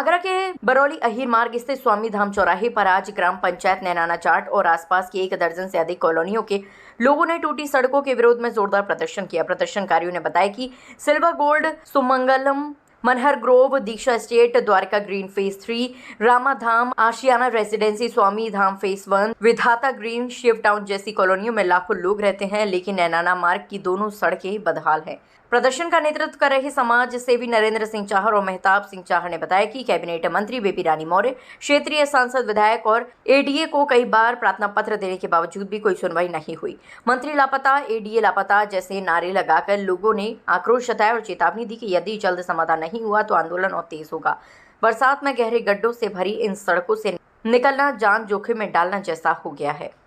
आगरा के बरौली अहीर मार्ग स्थित स्वामी धाम चौराहे पर आज ग्राम पंचायत नैनाना चाट और आसपास की 1 दर्जन से अधिक कॉलोनियों के लोगों ने टूटी सड़कों के विरोध में जोरदार प्रदर्शन किया। प्रदर्शनकारियों ने बताया कि Silver Gold, Sumangalam, Manhar Grove, Diksha Estate, Dwarka Green Phase 3, Rama Dham, Ashiyana Residency, Swami Dham Phase 1, Vidhata green, Shiv town जैसी कॉलोनियों में लाखों लोग रहते हैं, लेकिन नैनाना मार्ग की दोनों सड़कें बदहाल हैं। प्रदर्शन का नेतृत्व कर रहे समाज सेवी नरेंद्र सिंह चाहर और मेहताब सिंह चाहर ने बताया कि कैबिनेट मंत्री बेबी रानी मौर्य, क्षेत्रीय सांसद, विधायक और एडीए को कई बार प्रार्थना पत्र देने के बावजूद भी कोई सुनवाई नहीं हुई। मंत्री लापता, एडीए लापता जैसे नारे लगाकर लोगों ने आक्रोश जताया और चेतावनी दी कि यदि जल्द समाधान नहीं हुआ तो आंदोलन और तेज होगा। बरसात में गहरे गड्ढों से भरी इन सड़कों से निकलना जान जोखिम में डालना जैसा हो गया है।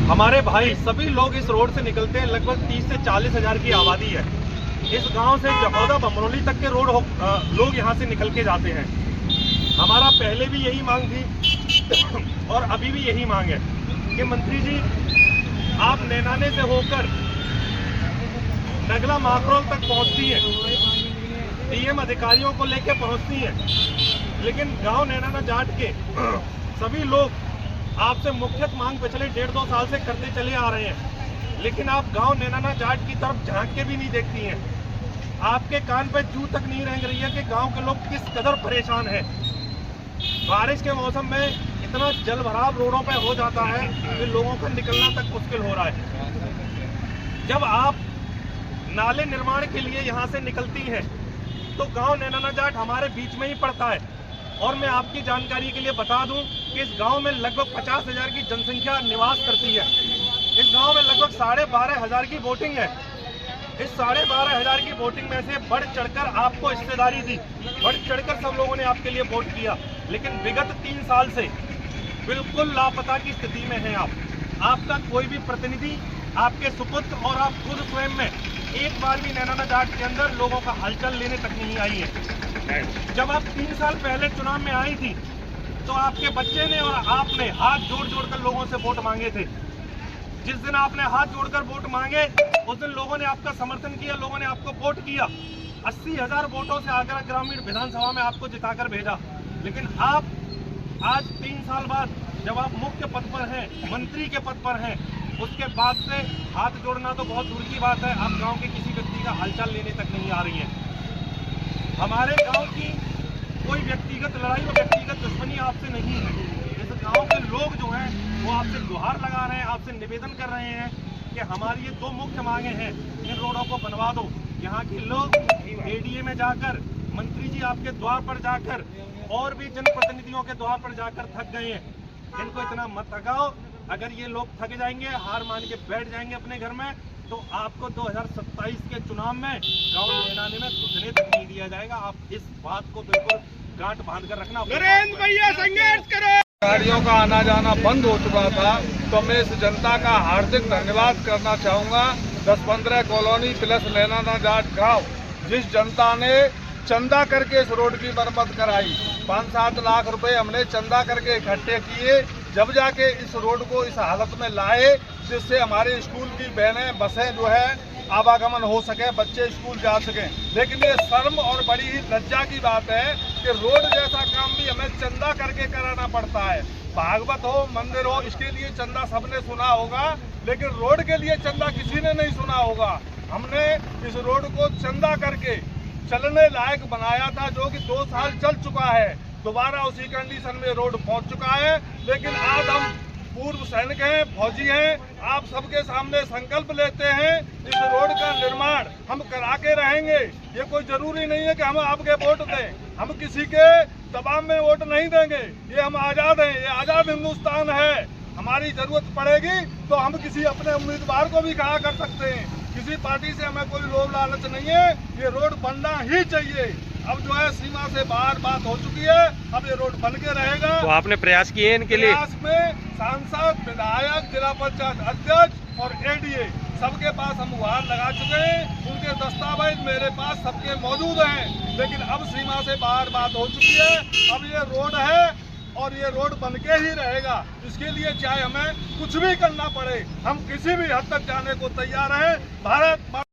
हमारे भाई सभी लोग इस रोड से निकलते हैं। लगभग 30 से 40 हज़ार की आबादी है। इस गांव से जखौदा बमरौली तक के लोग यहां से निकल के जाते हैं। हमारा पहले भी यही मांग थी और अभी भी यही मांग है कि मंत्री जी आप नैनाने से होकर नगला माकरोल तक पहुंचती हैं, डीएम अधिकारियों को लेकर पहुंचती हैं, लेकिन गांव नैनाना जाट के सभी लोग आपसे मुख्यत मांग पिछले 1.5-2 साल से करते चले आ रहे हैं, लेकिन आप गांव नैनाना जाट की तरफ झांक के भी नहीं देखती हैं। आपके कान पे जू तक नहीं रेंग रही है कि गांव के लोग किस कदर परेशान हैं। बारिश के मौसम में इतना जल भराव रोडों पे हो जाता है कि लोगों का निकलना तक मुश्किल हो रहा है। जब आप नाले निर्माण के लिए यहाँ से निकलती हैं तो गाँव नैनाना जाट हमारे बीच में ही पड़ता है। और मैं आपकी जानकारी के लिए बता दूं कि इस गांव में लगभग 50 हज़ार की जनसंख्या निवास करती है। इस गांव में लगभग 12.5 हज़ार की वोटिंग है। इस 12.5 हज़ार की वोटिंग में से बढ़ चढ़कर आपको हिस्सेदारी दी, बढ़ चढ़कर सब लोगों ने आपके लिए वोट किया, लेकिन विगत 3 साल से बिल्कुल लापता की स्थिति में हैं आप। आपका कोई भी प्रतिनिधि आपके सुपुत्र और आप खुद स्वयं में एक बार भी नैनाना जाट के अंदर लोगों का हलचल लेने तक नहीं आई है। जब आप 3 साल पहले चुनाव में आई थी तो आपके बच्चे ने और आपने हाथ जोड़ जोड़ कर लोगों से वोट मांगे थे। जिस दिन आपने हाथ जोड़कर वोट मांगे उस दिन लोगों ने आपका समर्थन किया, लोगों ने आपको वोट किया। 80,000 वोटों से आगरा ग्रामीण विधानसभा में आपको जिताकर भेजा। लेकिन आप आज 3 साल बाद जब आप मुख्य पद पर हैं, मंत्री के पद पर हैं, उसके बाद से हाथ जोड़ना तो बहुत दूर की बात है, आप गाँव के किसी व्यक्ति का हालचाल लेने तक नहीं आ रही है। हमारे गांव की कोई व्यक्तिगत लड़ाई और व्यक्तिगत दुश्मनी आपसे नहीं है। इस गांव के लोग जो हैं वो आपसे गुहार लगा रहे हैं, आपसे निवेदन कर रहे हैं कि हमारी ये 2 मुख्य मांगे हैं, इन रोडों को बनवा दो। यहाँ के लोग एडीए में जाकर, मंत्री जी आपके द्वार पर जाकर और भी जनप्रतिनिधियों के द्वार पर जाकर थक गए हैं। इनको इतना मत थकाओ। अगर ये लोग थक जाएंगे, हार मान के बैठ जाएंगे अपने घर में, तो आपको 2027 के चुनाव में गांव नैनाने में घुसने तक नहीं दिया जाएगा। आप इस बात को बिल्कुल गांठ बांध कर रखना। नरेंद्र भैया संघर्ष करो। गाड़ियों का आना जाना बंद हो चुका था, तो मैं इस जनता का हार्दिक धन्यवाद करना चाहूँगा। 10-15 कॉलोनी प्लस नैनाना जाट गाँव, जिस जनता ने चंदा करके इस रोड की मरम्मत कराई, 5-7 लाख रुपए हमने चंदा करके इकट्ठे किए, जब जाके इस रोड को इस हालत में लाए जिससे हमारे स्कूल की बहनें, बसें जो है आवागमन हो सके, बच्चे स्कूल जा सकें। लेकिन ये शर्म और बड़ी ही लज्जा की बात है कि रोड जैसा काम भी हमें चंदा करके कराना पड़ता है। भागवत हो, मंदिर हो, इसके लिए चंदा सबने सुना होगा, लेकिन रोड के लिए चंदा किसी ने नहीं सुना होगा। हमने इस रोड को चंदा करके चलने लायक बनाया था, जो कि 2 साल चल चुका है। दोबारा उसी कंडीशन में रोड पहुंच चुका है। लेकिन आज हम पूर्व सैनिक हैं, फौजी हैं, आप सबके सामने संकल्प लेते हैं इस रोड का निर्माण हम करा के रहेंगे। ये कोई जरूरी नहीं है कि हम आपके वोट दें, हम किसी के दबाव में वोट नहीं देंगे। ये हम आज़ाद हैं, ये आज़ाद हिंदुस्तान है। हमारी जरूरत पड़ेगी तो हम किसी अपने उम्मीदवार को भी खड़ा कर सकते हैं। किसी पार्टी से हमें कोई लोभ लालच नहीं है। ये रोड बनना ही चाहिए। अब जो है सीमा से बाहर बात हो चुकी है, अब ये रोड बन के रहेगा। तो आपने प्रयास किए इनके लिए? प्रयास में सांसद, विधायक, जिला पंचायत अध्यक्ष और एडीए सबके पास हम गुहार लगा चुके हैं। उनके दस्तावेज मेरे पास सबके मौजूद हैं। लेकिन अब सीमा से बाहर बात हो चुकी है। अब ये रोड है और ये रोड बन के ही रहेगा। इसके लिए चाहे हमें कुछ भी करना पड़े, हम किसी भी हद तक जाने को तैयार हैं। भारत